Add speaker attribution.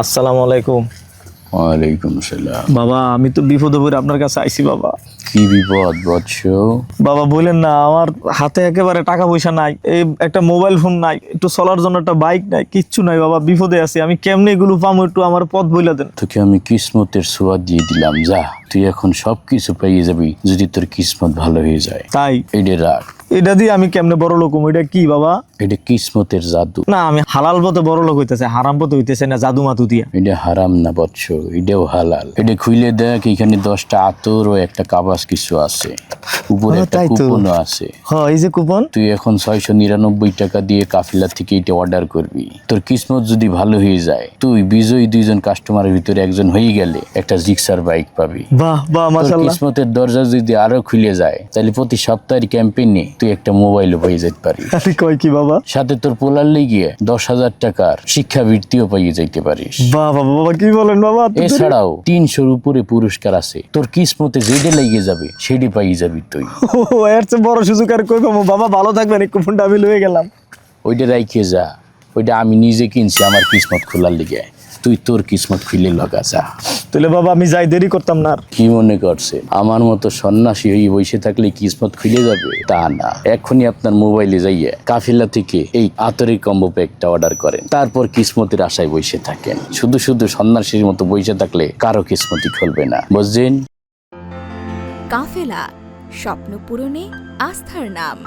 Speaker 1: আসসালামু আলাইকুম।
Speaker 2: ওয়ালাইকুম সালাম।
Speaker 1: বাবা আমি তো বিপদে পড়ে আপনার কাছে আইছি বাবা।
Speaker 2: কি বিপদ বৎস?
Speaker 1: বাবা বলেন না, আমার হাতে একেবারে টাকা পয়সা নাই, এই একটা মোবাইল ফোন নাই, একটু চলার জন্য একটা বাইক নাই, কিচ্ছু নাই বাবা, বিপদে আছি। আমি কেমনে এগুলো পামো, একটু আমার পথ বইলা দেন।
Speaker 2: তোকে আমি কিসমতের ছোঁয়া দিয়ে দিলাম, যা তুই এখন সবকিছু পেয়ে যাবি যদি তোর কিসমত ভালো হয়ে যায়।
Speaker 1: তাই
Speaker 2: এটা রাখ,
Speaker 1: এটা দিয়ে আমি কেমনে বড় লোক হবো? এটা কি বাবা?
Speaker 2: এটা কিসমতের জাদু।
Speaker 1: না, আমি হালাল পথে বড় লোক হইতেছে, হারাম পথে হইতেছে না জাদু মাতু দিয়া।
Speaker 2: এটা হারাম না বৎস, এটাও হালাল। এটা খুইলে দেখ, এখানে 10টা আতর ও একটা কাবাস কিছু আছে, উপরে একটা
Speaker 1: তাই তো।
Speaker 2: কুপনও আছে।
Speaker 1: হ্যাঁ, এই যে কুপন।
Speaker 2: তুই এখন 699 টাকা দিয়ে কাফিলা থেকে এটা অর্ডার করবি। তোর কিসমত যদি ভালো হয়ে যায়, তুই বিজয়ী 2জন কাস্টমারের ভিতরে একজন হয়ে গেলে একটা জিক্সার বাইক পাবি।
Speaker 1: বাহ বাহ,
Speaker 2: তোর
Speaker 1: মাশাআল্লাহ।
Speaker 2: কিসমতের দরজা যদি আরো খুলে যায়, তাহলে প্রতি সপ্তাহের ক্যাম্পেইনে তুই একটা মোবাইলও পেয়ে যেতে পারিস।
Speaker 1: আরে কয় কি বাবা?
Speaker 2: সাথে তোর পোলার লেগে 10,000 টাকার শিক্ষাবৃত্তিও পাইয়ে যাইতে পারিস।
Speaker 1: বাহ বাবা, বাবা কি বলেন বাবা?
Speaker 2: এছাড়াও 300-র উপরে পুরস্কার আছে। তোর কিসমতে যেটা লেগে যাবে সেটি পাইয়ে যাবি তুই।
Speaker 1: ও, এর চেয়ে বড় সুযোগ আর কই পাবো? বাবা ভালো থাকবেন, এই কুপনটা আমি লয়ে গেলাম।
Speaker 2: ওইটা রাইখে যা, ওইটা আমি নিজে কিনছি আমার কিসমত খোলার লিগে। তুই তোর কিসমত খুলে লগা যা।
Speaker 1: তাহলে বাবা আমি যাই, দেরি করতাম না আর।
Speaker 2: কি মনে করছে আমার মতো সন্ন্যাসী হয়ে বসে থাকলে কিসমত খুলে যাবে? তা না, এখনই আপনার মোবাইলে যাইয়ে কাফিলা থেকে এই আতরের কম্বো প্যাকটা অর্ডার করেন, তারপর কিসমতের আশায় বসে থাকেন। শুধু শুধু সন্ন্যাসীর মতো বসে থাকলে কারো কিসমতই খুলবে না, বুঝছেন?
Speaker 3: কাফেলা, স্বপ্ন পূরণে আস্থার নাম।